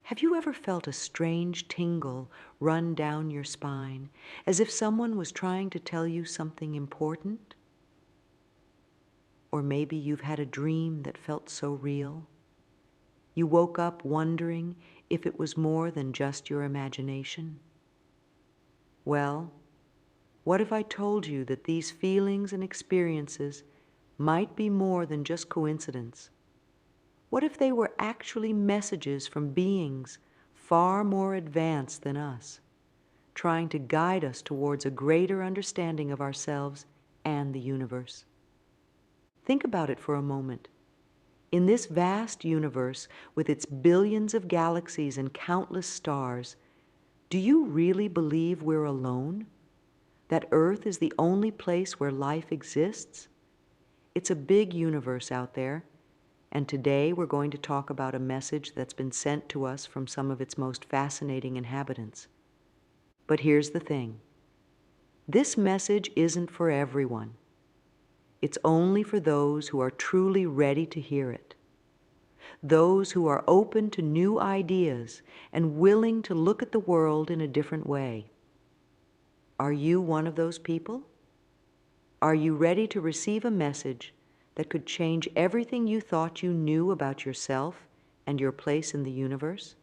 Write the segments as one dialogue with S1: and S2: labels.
S1: Have you ever felt a strange tingle run down your spine, as if someone was trying to tell you something important? Or maybe you've had a dream that felt so real. You woke up wondering if it was more than just your imagination. Well, what if I told you that these feelings and experiences might be more than just coincidence? What if they were actually messages from beings far more advanced than us, trying to guide us towards a greater understanding of ourselves and the universe? Think about it for a moment. In this vast universe, with its billions of galaxies and countless stars, do you really believe we're alone? That Earth is the only place where life exists? It's a big universe out there, and today we're going to talk about a message that's been sent to us from some of its most fascinating inhabitants. But here's the thing. This message isn't for everyone. It's only for those who are truly ready to hear it. Those who are open to new ideas and willing to look at the world in a different way. Are you one of those people? Are you ready to receive a message that could change everything you thought you knew about yourself and your place in the universe?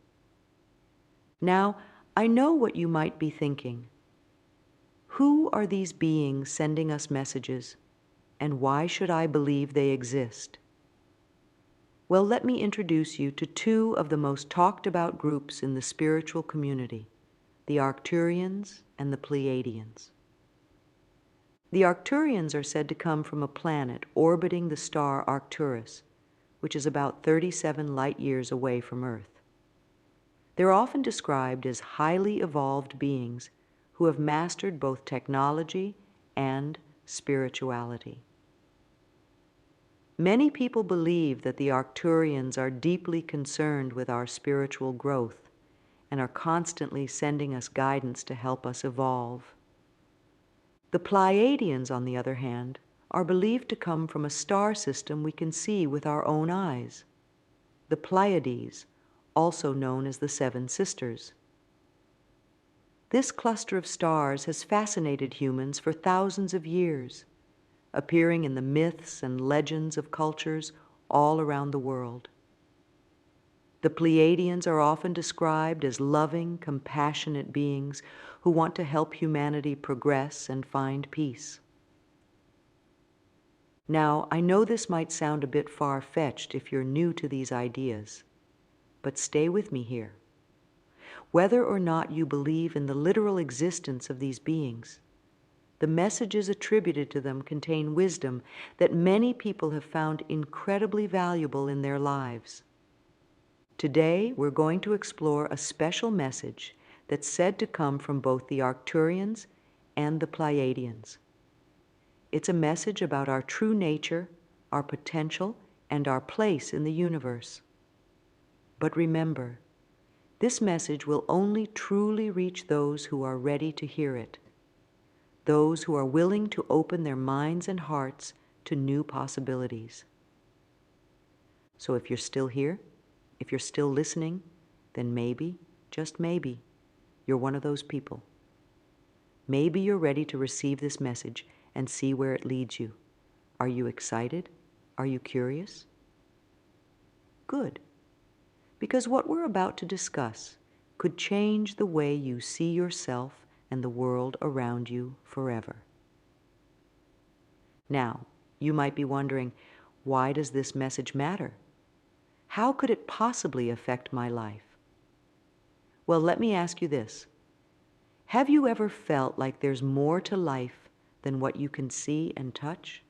S1: Now, I know what you might be thinking. Who are these beings sending us messages, and why should I believe they exist? Well, let me introduce you to two of the most talked about groups in the spiritual community, the Arcturians and the Pleiadians. The Arcturians are said to come from a planet orbiting the star Arcturus, which is about 37 light years away from Earth. They're often described as highly evolved beings who have mastered both technology and spirituality. Many people believe that the Arcturians are deeply concerned with our spiritual growth and are constantly sending us guidance to help us evolve. The Pleiadians, on the other hand, are believed to come from a star system we can see with our own eyes, the Pleiades, also known as the Seven Sisters. This cluster of stars has fascinated humans for thousands of years, appearing in the myths and legends of cultures all around the world. The Pleiadians are often described as loving, compassionate beings who want to help humanity progress and find peace. Now, I know this might sound a bit far-fetched if you're new to these ideas, but stay with me here. Whether or not you believe in the literal existence of these beings, the messages attributed to them contain wisdom that many people have found incredibly valuable in their lives. Today, we're going to explore a special message that's said to come from both the Arcturians and the Pleiadians. It's a message about our true nature, our potential, and our place in the universe. But remember, this message will only truly reach those who are ready to hear it, those who are willing to open their minds and hearts to new possibilities. So if you're still here, if you're still listening, then maybe, just maybe, you're one of those people. Maybe you're ready to receive this message and see where it leads you. Are you excited? Are you curious? Good. Because what we're about to discuss could change the way you see yourself and the world around you forever. Now, you might be wondering, why does this message matter? How could it possibly affect my life? Well, let me ask you this. Have you ever felt like there's more to life than what you can see and touch?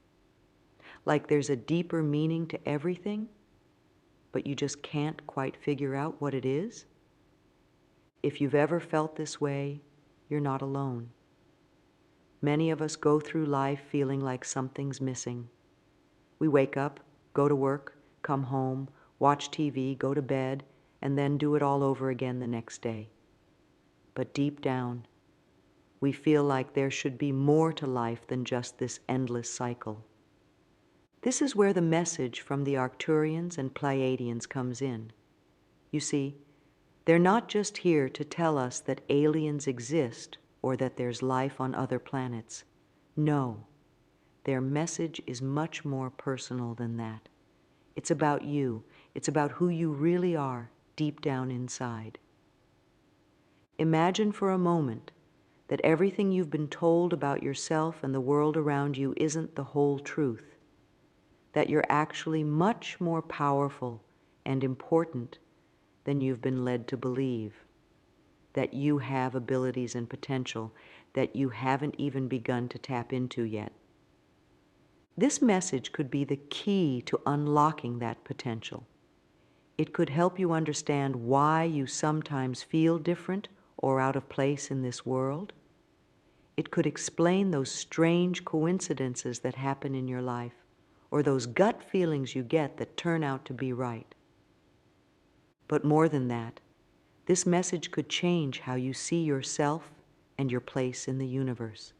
S1: Like there's a deeper meaning to everything, but you just can't quite figure out what it is? If you've ever felt this way, you're not alone. Many of us go through life feeling like something's missing. We wake up, go to work, come home, watch TV, go to bed, and then do it all over again the next day. But deep down, we feel like there should be more to life than just this endless cycle. This is where the message from the Arcturians and Pleiadians comes in. You see, They're not just here to tell us that aliens exist or that there's life on other planets. No, their message is much more personal than that. It's about you. It's about who you really are deep down inside. Imagine for a moment that everything you've been told about yourself and the world around you isn't the whole truth, that you're actually much more powerful and important than you've been led to believe, that you have abilities and potential that you haven't even begun to tap into yet. This message could be the key to unlocking that potential. It could help you understand why you sometimes feel different or out of place in this world. It could explain those strange coincidences that happen in your life, or those gut feelings you get that turn out to be right. But more than that, this message could change how you see yourself and your place in the universe.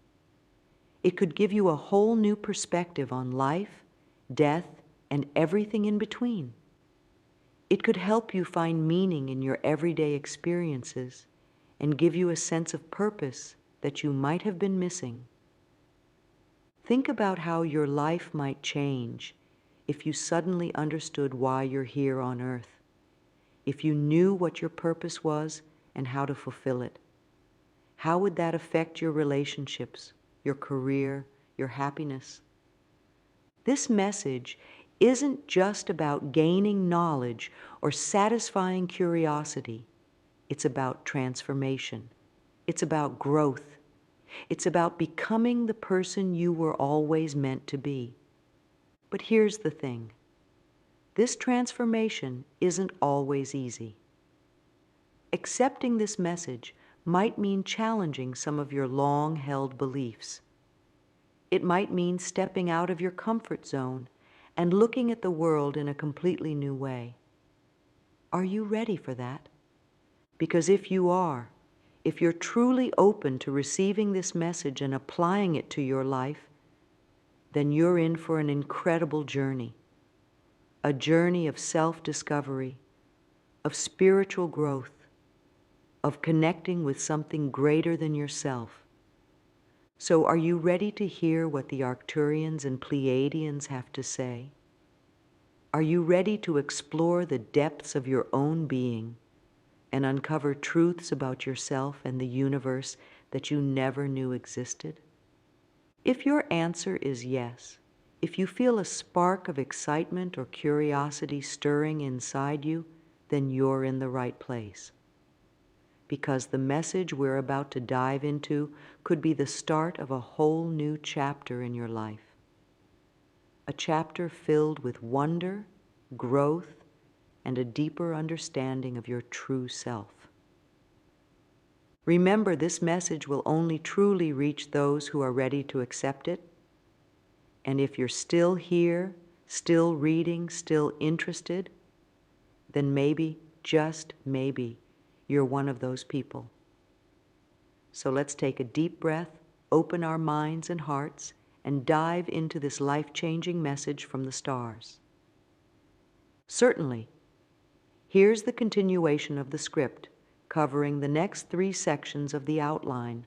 S1: It could give you a whole new perspective on life, death, and everything in between. It could help you find meaning in your everyday experiences and give you a sense of purpose that you might have been missing. Think about how your life might change if you suddenly understood why you're here on Earth, if you knew what your purpose was and how to fulfill it. How would that affect your relationships, your career, your happiness? This message isn't just about gaining knowledge or satisfying curiosity. It's about transformation. It's about growth. It's about becoming the person you were always meant to be. But here's the thing. This transformation isn't always easy. Accepting this message might mean challenging some of your long-held beliefs. It might mean stepping out of your comfort zone and looking at the world in a completely new way. Are you ready for that? Because if you are, if you're truly open to receiving this message and applying it to your life, then you're in for an incredible journey. A journey of self-discovery, of spiritual growth, of connecting with something greater than yourself. So are you ready to hear what the Arcturians and Pleiadians have to say? Are you ready to explore the depths of your own being and uncover truths about yourself and the universe that you never knew existed? If your answer is yes, if you feel a spark of excitement or curiosity stirring inside you, then you're in the right place. Because the message we're about to dive into could be the start of a whole new chapter in your life. A chapter filled with wonder, growth, and a deeper understanding of your true self. Remember, this message will only truly reach those who are ready to accept it. And if you're still here, still reading, still interested, then maybe, just maybe, you're one of those people. So let's take a deep breath, open our minds and hearts, and dive into this life-changing message from the stars. Certainly, here's the continuation of the script, covering the next 3 sections of the outline.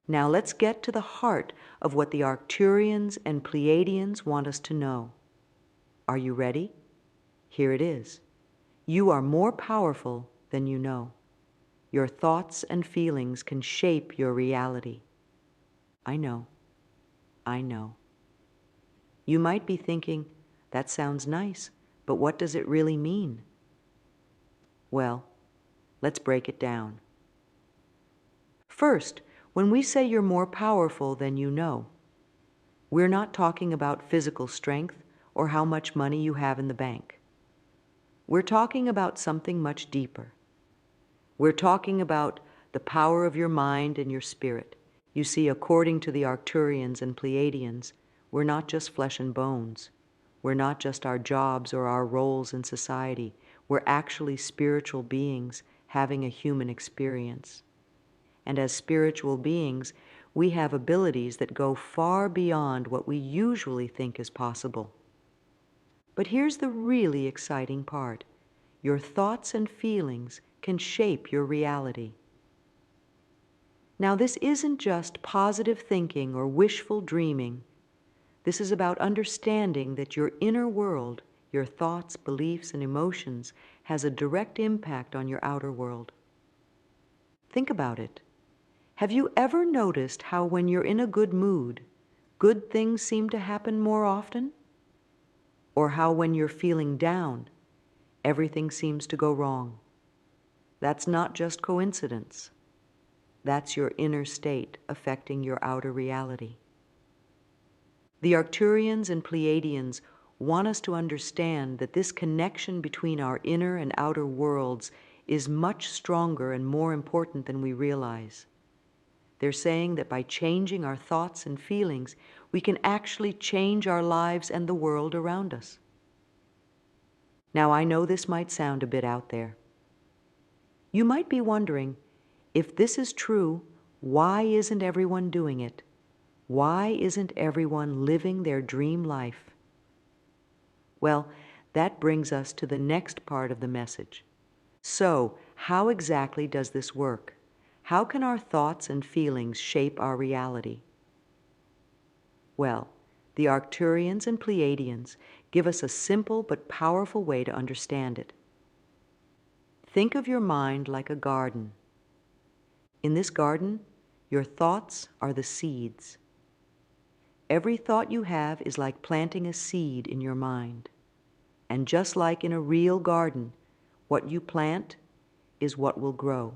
S1: Now let's get to the heart of what the Arcturians and Pleiadians want us to know. Are you ready? Here it is. You are more powerful than you know. Your thoughts and feelings can shape your reality. I know. I know. You might be thinking, that sounds nice, but what does it really mean? Well, let's break it down. First, when we say you're more powerful than you know, we're not talking about physical strength or how much money you have in the bank. We're talking about something much deeper. We're talking about the power of your mind and your spirit. You see, according to the Arcturians and Pleiadians, we're not just flesh and bones. We're not just our jobs or our roles in society. We're actually spiritual beings having a human experience. And as spiritual beings, we have abilities that go far beyond what we usually think is possible. But here's the really exciting part. your thoughts and feelings can shape your reality. Now, this isn't just positive thinking or wishful dreaming. This is about understanding that your inner world, your thoughts, beliefs, and emotions, has a direct impact on your outer world. Think about it. Have you ever noticed how when you're in a good mood, good things seem to happen more often? Or how when you're feeling down, everything seems to go wrong? That's not just coincidence. That's your inner state affecting your outer reality. The Arcturians and Pleiadians want us to understand that this connection between our inner and outer worlds is much stronger and more important than we realize. They're saying that by changing our thoughts and feelings, we can actually change our lives and the world around us. Now, I know this might sound a bit out there. You might be wondering, if this is true, why isn't everyone doing it? Why isn't everyone living their dream life? Well, that brings us to the next part of the message. So, how exactly does this work? How can our thoughts and feelings shape our reality? Well, the Arcturians and Pleiadians give us a simple but powerful way to understand it. Think of your mind like a garden. In this garden, your thoughts are the seeds. Every thought you have is like planting a seed in your mind. And just like in a real garden, what you plant is what will grow.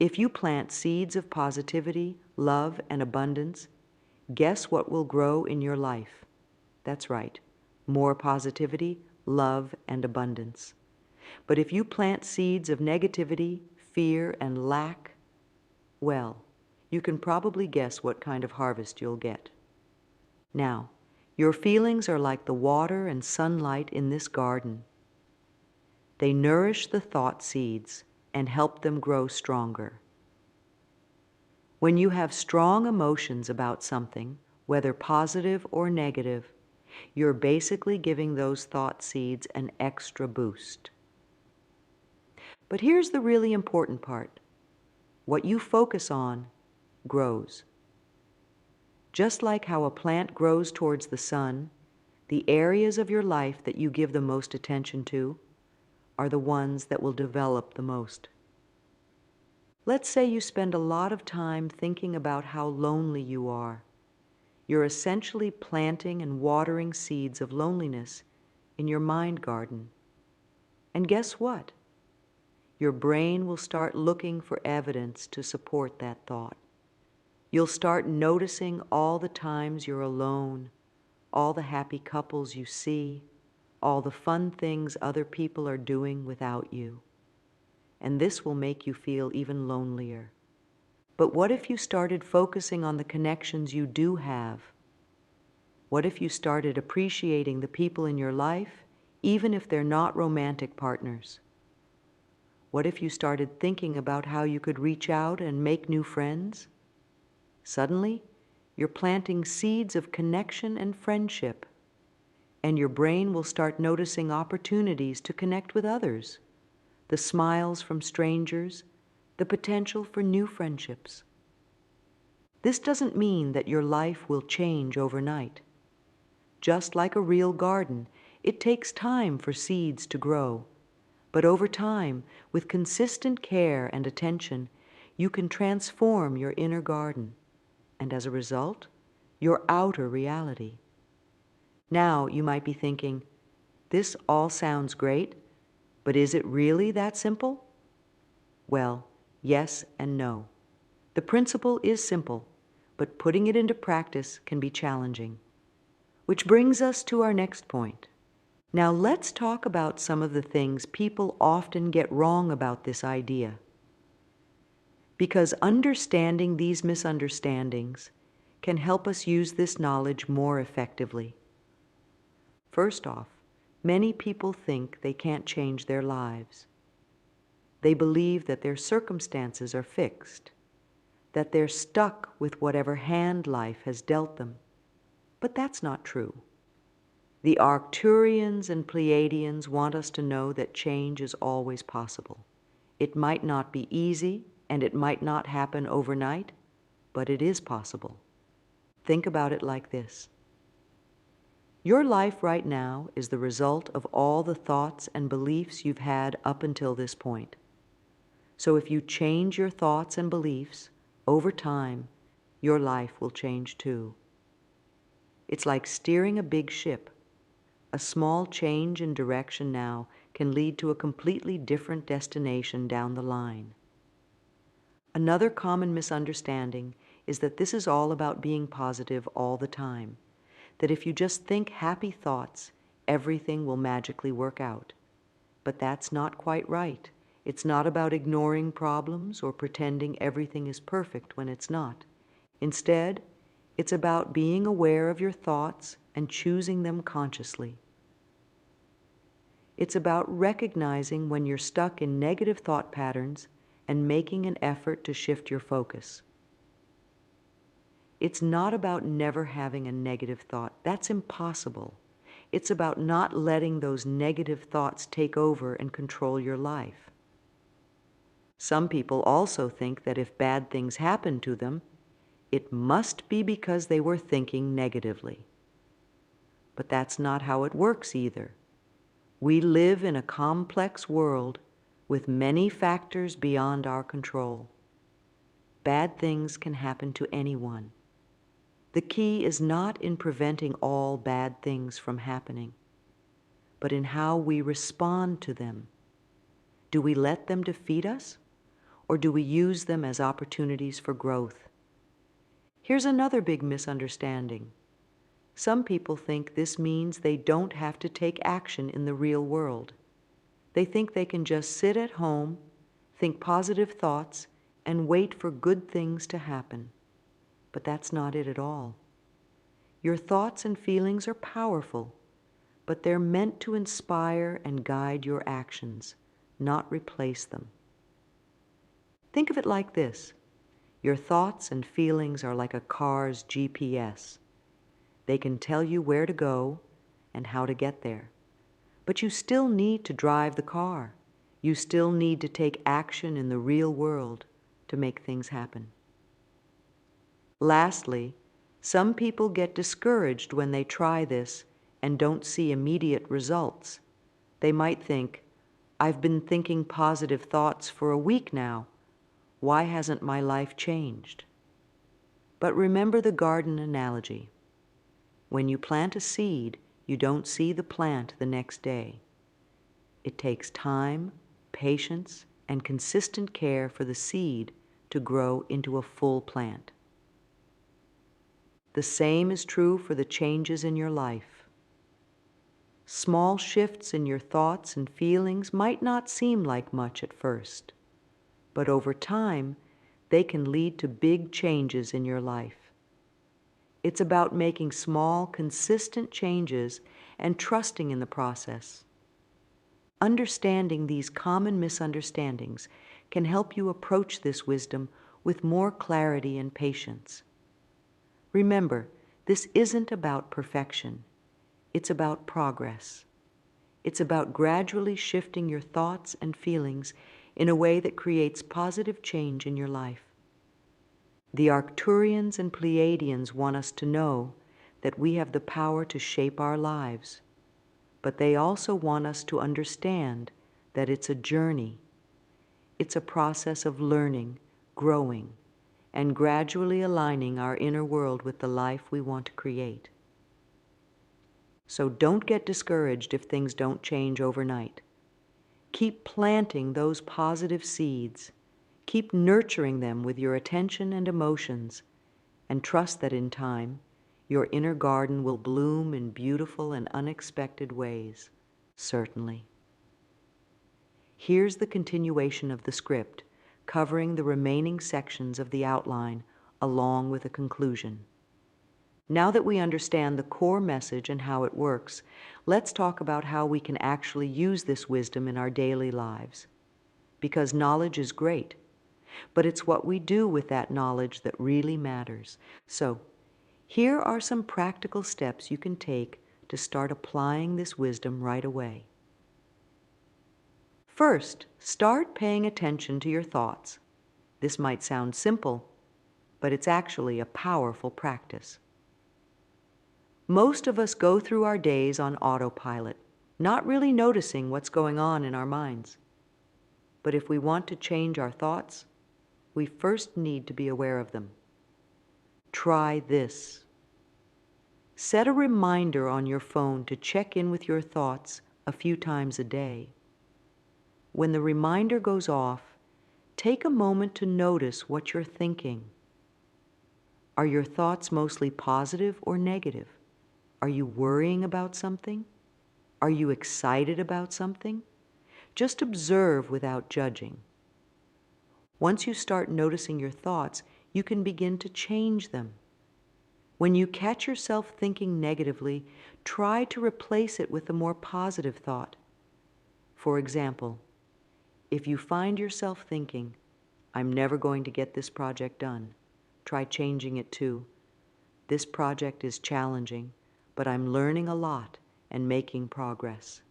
S1: If you plant seeds of positivity, love, and abundance, guess what will grow in your life? That's right, more positivity, love, and abundance. But if you plant seeds of negativity, fear, and lack, well, you can probably guess what kind of harvest you'll get. Now, your feelings are like the water and sunlight in this garden. They nourish the thought seeds and help them grow stronger. When you have strong emotions about something, whether positive or negative, you're basically giving those thought seeds an extra boost. But here's the really important part. What you focus on grows. Just like how a plant grows towards the sun, the areas of your life that you give the most attention to are the ones that will develop the most. Let's say you spend a lot of time thinking about how lonely you are. You're essentially planting and watering seeds of loneliness in your mind garden. And guess what? Your brain will start looking for evidence to support that thought. You'll start noticing all the times you're alone, all the happy couples you see, all the fun things other people are doing without you. And this will make you feel even lonelier. But what if you started focusing on the connections you do have? What if you started appreciating the people in your life, even if they're not romantic partners? What if you started thinking about how you could reach out and make new friends? Suddenly, you're planting seeds of connection and friendship, and your brain will start noticing opportunities to connect with others, the smiles from strangers, the potential for new friendships. This doesn't mean that your life will change overnight. Just like a real garden, it takes time for seeds to grow. But over time, with consistent care and attention, you can transform your inner garden, and as a result, your outer reality. Now you might be thinking, this all sounds great, but is it really that simple? Well, yes and no. The principle is simple, but putting it into practice can be challenging. Which brings us to our next point. Now let's talk about some of the things people often get wrong about this idea. Because understanding these misunderstandings can help us use this knowledge more effectively. First off, many people think they can't change their lives. They believe that their circumstances are fixed, that they're stuck with whatever hand life has dealt them. But that's not true. The Arcturians and Pleiadians want us to know that change is always possible. It might not be easy, and it might not happen overnight, but it is possible. Think about it like this. Your life right now is the result of all the thoughts and beliefs you've had up until this point. So if you change your thoughts and beliefs, over time, your life will change too. It's like steering a big ship. A small change in direction now can lead to a completely different destination down the line. Another common misunderstanding is that this is all about being positive all the time, that if you just think happy thoughts, everything will magically work out. But that's not quite right. It's not about ignoring problems or pretending everything is perfect when it's not. Instead, it's about being aware of your thoughts and choosing them consciously. It's about recognizing when you're stuck in negative thought patterns and making an effort to shift your focus. It's not about never having a negative thought. That's impossible. It's about not letting those negative thoughts take over and control your life. Some people also think that if bad things happen to them, it must be because they were thinking negatively. But that's not how it works either. We live in a complex world with many factors beyond our control. Bad things can happen to anyone. The key is not in preventing all bad things from happening, but in how we respond to them. Do we let them defeat us, or do we use them as opportunities for growth? Here's another big misunderstanding. Some people think this means they don't have to take action in the real world. They think they can just sit at home, think positive thoughts, and wait for good things to happen. But that's not it at all. Your thoughts and feelings are powerful, but they're meant to inspire and guide your actions, not replace them. Think of it like this. Your thoughts and feelings are like a car's GPS. They can tell you where to go and how to get there. But you still need to drive the car. You still need to take action in the real world to make things happen. Lastly, some people get discouraged when they try this and don't see immediate results. They might think, I've been thinking positive thoughts for a week now. Why hasn't my life changed? But remember the garden analogy. When you plant a seed, you don't see the plant the next day. It takes time, patience, and consistent care for the seed to grow into a full plant. The same is true for the changes in your life. Small shifts in your thoughts and feelings might not seem like much at first, but over time, they can lead to big changes in your life. It's about making small, consistent changes and trusting in the process. Understanding these common misunderstandings can help you approach this wisdom with more clarity and patience. Remember, this isn't about perfection. It's about progress. It's about gradually shifting your thoughts and feelings in a way that creates positive change in your life. The Arcturians and Pleiadians want us to know that we have the power to shape our lives, but they also want us to understand that it's a journey. It's a process of learning, growing, and gradually aligning our inner world with the life we want to create. So don't get discouraged if things don't change overnight. Keep planting those positive seeds. Keep nurturing them with your attention and emotions, and trust that in time, your inner garden will bloom in beautiful and unexpected ways, certainly. Here's the continuation of the script, covering the remaining sections of the outline, along with a conclusion. Now that we understand the core message and how it works, let's talk about how we can actually use this wisdom in our daily lives. Because knowledge is great, but it's what we do with that knowledge that really matters. So, here are some practical steps you can take to start applying this wisdom right away. First, start paying attention to your thoughts. This might sound simple, but it's actually a powerful practice. Most of us go through our days on autopilot, not really noticing what's going on in our minds. But if we want to change our thoughts, we first need to be aware of them. Try this. Set a reminder on your phone to check in with your thoughts a few times a day. When the reminder goes off, take a moment to notice what you're thinking. Are your thoughts mostly positive or negative? Are you worrying about something? Are you excited about something? Just observe without judging. Once you start noticing your thoughts, you can begin to change them. When you catch yourself thinking negatively, try to replace it with a more positive thought. For example, if you find yourself thinking, "I'm never going to get this project done," try changing it to, "This project is challenging, but I'm learning a lot and making progress."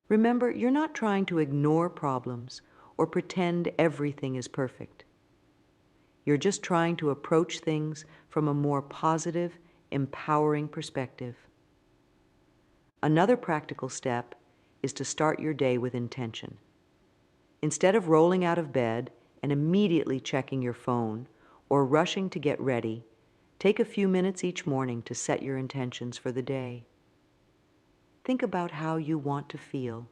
S1: Remember, you're not trying to ignore problems or pretend everything is perfect. You're just trying to approach things from a more positive, empowering perspective. Another practical step is to start your day with intention. Instead of rolling out of bed and immediately checking your phone or rushing to get ready, take a few minutes each morning to set your intentions for the day. Think about how you want to feel,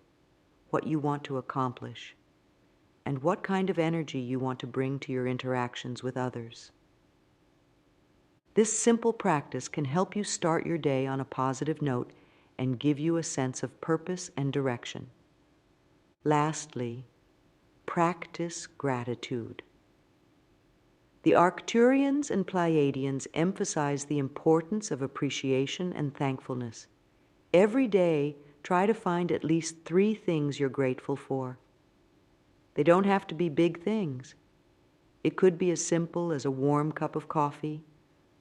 S1: what you want to accomplish, and what kind of energy you want to bring to your interactions with others. This simple practice can help you start your day on a positive note and give you a sense of purpose and direction. Lastly, practice gratitude. The Arcturians and Pleiadians emphasize the importance of appreciation and thankfulness. Every day, try to find at least 3 things you're grateful for. They don't have to be big things. It could be as simple as a warm cup of coffee,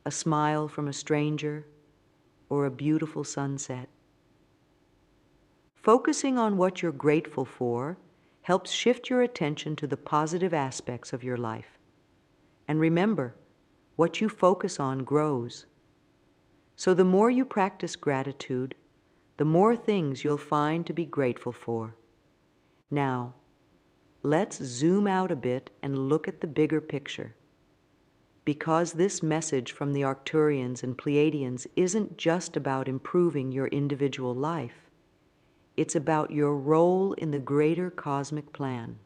S1: a smile from a stranger, or a beautiful sunset. Focusing on what you're grateful for helps shift your attention to the positive aspects of your life. And remember, what you focus on grows. So the more you practice gratitude, the more things you'll find to be grateful for. Now, let's zoom out a bit and look at the bigger picture. Because this message from the Arcturians and Pleiadians isn't just about improving your individual life, it's about your role in the greater cosmic plan.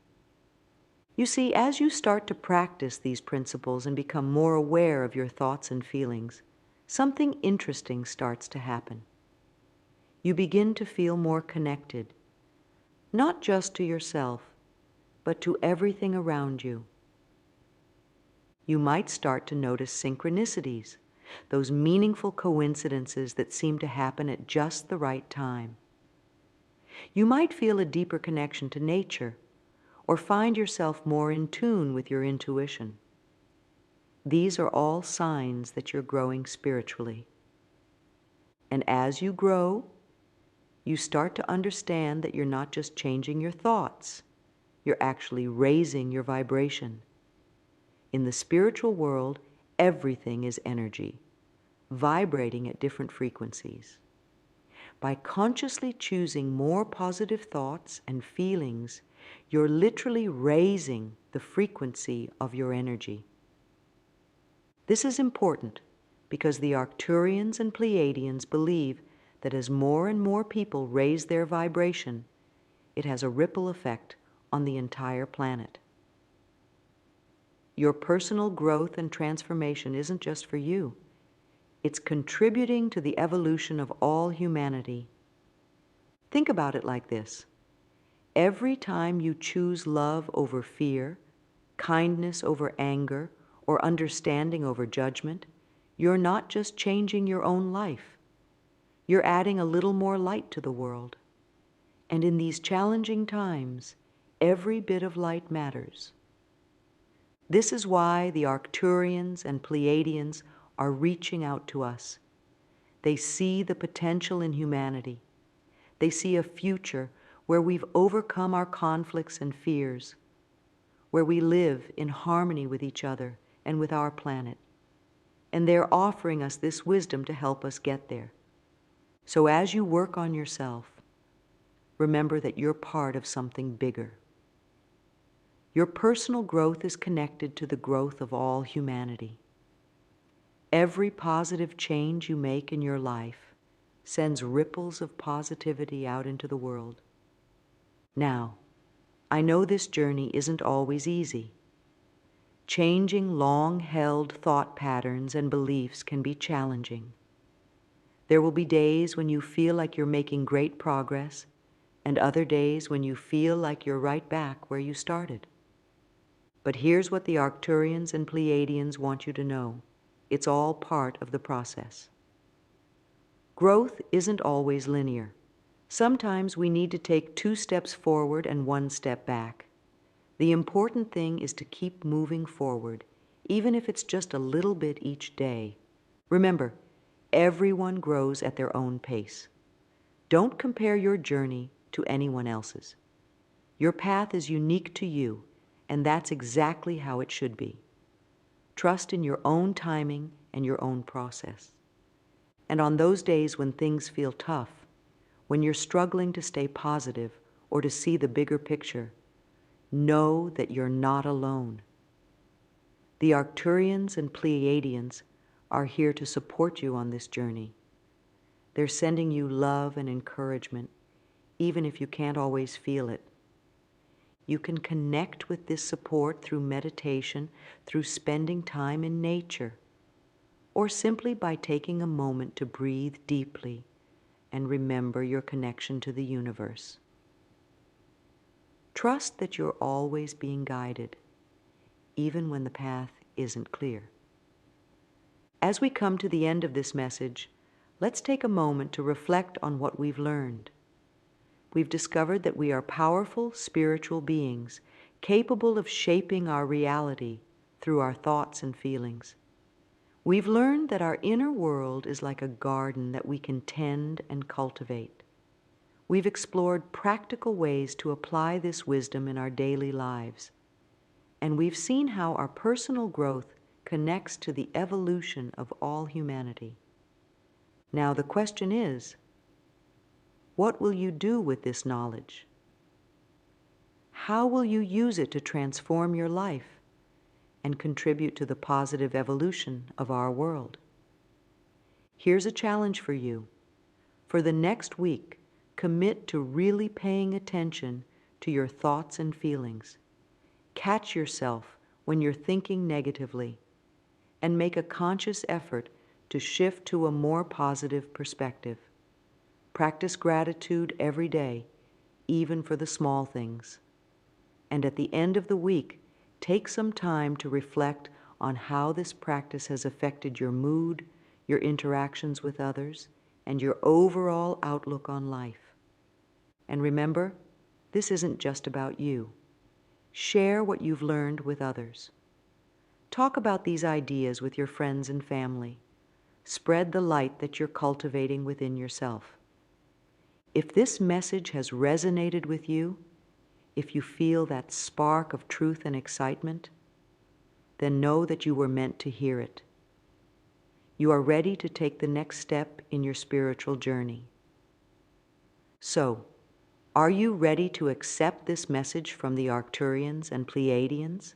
S1: You see, as you start to practice these principles and become more aware of your thoughts and feelings, something interesting starts to happen. You begin to feel more connected, not just to yourself, but to everything around you. You might start to notice synchronicities, those meaningful coincidences that seem to happen at just the right time. You might feel a deeper connection to nature, or find yourself more in tune with your intuition. These are all signs that you're growing spiritually. And as you grow, you start to understand that you're not just changing your thoughts, you're actually raising your vibration. In the spiritual world, everything is energy, vibrating at different frequencies. By consciously choosing more positive thoughts and feelings, you're literally raising the frequency of your energy. This is important because the Arcturians and Pleiadians believe that as more and more people raise their vibration, it has a ripple effect on the entire planet. Your personal growth and transformation isn't just for you. It's contributing to the evolution of all humanity. Think about it like this. Every time you choose love over fear, kindness over anger, or understanding over judgment, you're not just changing your own life. You're adding a little more light to the world. And in these challenging times, every bit of light matters. This is why the Arcturians and Pleiadians are reaching out to us. They see the potential in humanity. They see a future where we've overcome our conflicts and fears, where we live in harmony with each other and with our planet. And they're offering us this wisdom to help us get there. So as you work on yourself, remember that you're part of something bigger. Your personal growth is connected to the growth of all humanity. Every positive change you make in your life sends ripples of positivity out into the world. Now, I know this journey isn't always easy. Changing long-held thought patterns and beliefs can be challenging. There will be days when you feel like you're making great progress, and other days when you feel like you're right back where you started. But here's what the Arcturians and Pleiadians want you to know. It's all part of the process. Growth isn't always linear. Sometimes we need to take 2 steps forward and 1 step back. The important thing is to keep moving forward, even if it's just a little bit each day. Remember, everyone grows at their own pace. Don't compare your journey to anyone else's. Your path is unique to you, and that's exactly how it should be. Trust in your own timing and your own process. And on those days when things feel tough, when you're struggling to stay positive or to see the bigger picture, know that you're not alone. The Arcturians and Pleiadians are here to support you on this journey. They're sending you love and encouragement, even if you can't always feel it. You can connect with this support through meditation, through spending time in nature, or simply by taking a moment to breathe deeply and remember your connection to the universe. Trust that you're always being guided, even when the path isn't clear. As we come to the end of this message, let's take a moment to reflect on what we've learned. We've discovered that we are powerful spiritual beings, capable of shaping our reality through our thoughts and feelings. We've learned that our inner world is like a garden that we can tend and cultivate. We've explored practical ways to apply this wisdom in our daily lives. And we've seen how our personal growth connects to the evolution of all humanity. Now the question is, what will you do with this knowledge? How will you use it to transform your life and contribute to the positive evolution of our world? Here's a challenge for you. For the next week, commit to really paying attention to your thoughts and feelings. Catch yourself when you're thinking negatively, and make a conscious effort to shift to a more positive perspective. Practice gratitude every day, even for the small things. And at the end of the week, take some time to reflect on how this practice has affected your mood, your interactions with others, and your overall outlook on life. And remember, this isn't just about you. Share what you've learned with others. Talk about these ideas with your friends and family. Spread the light that you're cultivating within yourself. If this message has resonated with you, if you feel that spark of truth and excitement, then know that you were meant to hear it. You are ready to take the next step in your spiritual journey. So, are you ready to accept this message from the Arcturians and Pleiadians?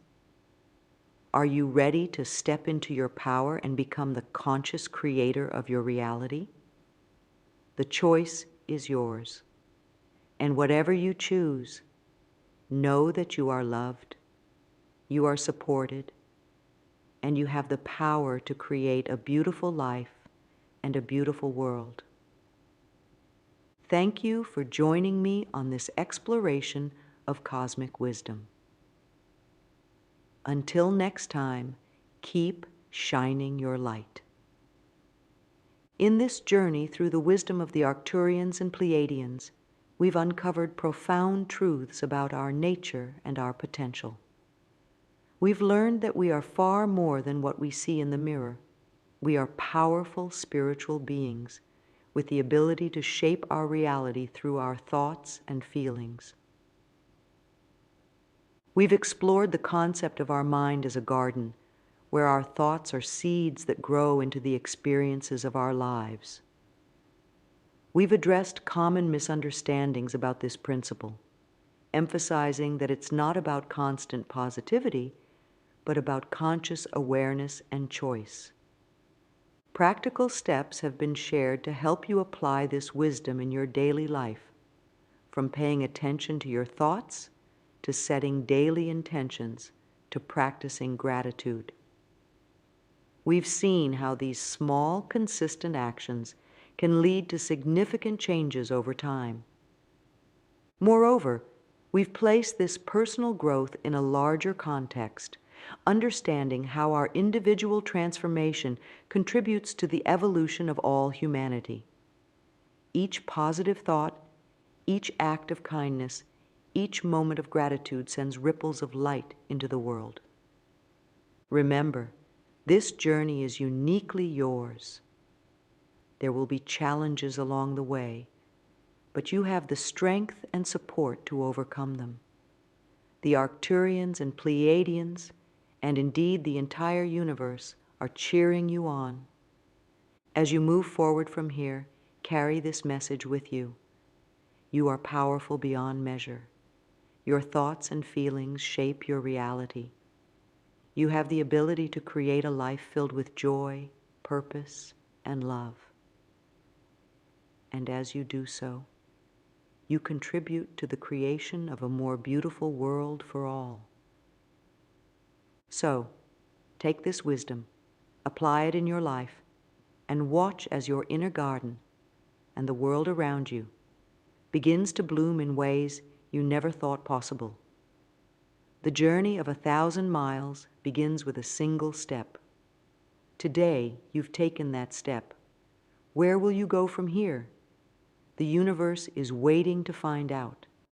S1: Are you ready to step into your power and become the conscious creator of your reality? The choice is yours. And whatever you choose, know that you are loved, you are supported, and you have the power to create a beautiful life and a beautiful world. Thank you for joining me on this exploration of cosmic wisdom. Until next time, keep shining your light. In this journey through the wisdom of the Arcturians and Pleiadians, we've uncovered profound truths about our nature and our potential. We've learned that we are far more than what we see in the mirror. We are powerful spiritual beings with the ability to shape our reality through our thoughts and feelings. We've explored the concept of our mind as a garden, where our thoughts are seeds that grow into the experiences of our lives. We've addressed common misunderstandings about this principle, emphasizing that it's not about constant positivity, but about conscious awareness and choice. Practical steps have been shared to help you apply this wisdom in your daily life, from paying attention to your thoughts, to setting daily intentions, to practicing gratitude. We've seen how these small, consistent actions can lead to significant changes over time. Moreover, we've placed this personal growth in a larger context, understanding how our individual transformation contributes to the evolution of all humanity. Each positive thought, each act of kindness, each moment of gratitude sends ripples of light into the world. Remember, this journey is uniquely yours. There will be challenges along the way, but you have the strength and support to overcome them. The Arcturians and Pleiadians, and indeed the entire universe, are cheering you on. As you move forward from here, carry this message with you. You are powerful beyond measure. Your thoughts and feelings shape your reality. You have the ability to create a life filled with joy, purpose, and love. And as you do so, you contribute to the creation of a more beautiful world for all. So, take this wisdom, apply it in your life, and watch as your inner garden and the world around you begins to bloom in ways you never thought possible. The journey of 1,000 miles begins with a single step. Today, you've taken that step. Where will you go from here? The universe is waiting to find out.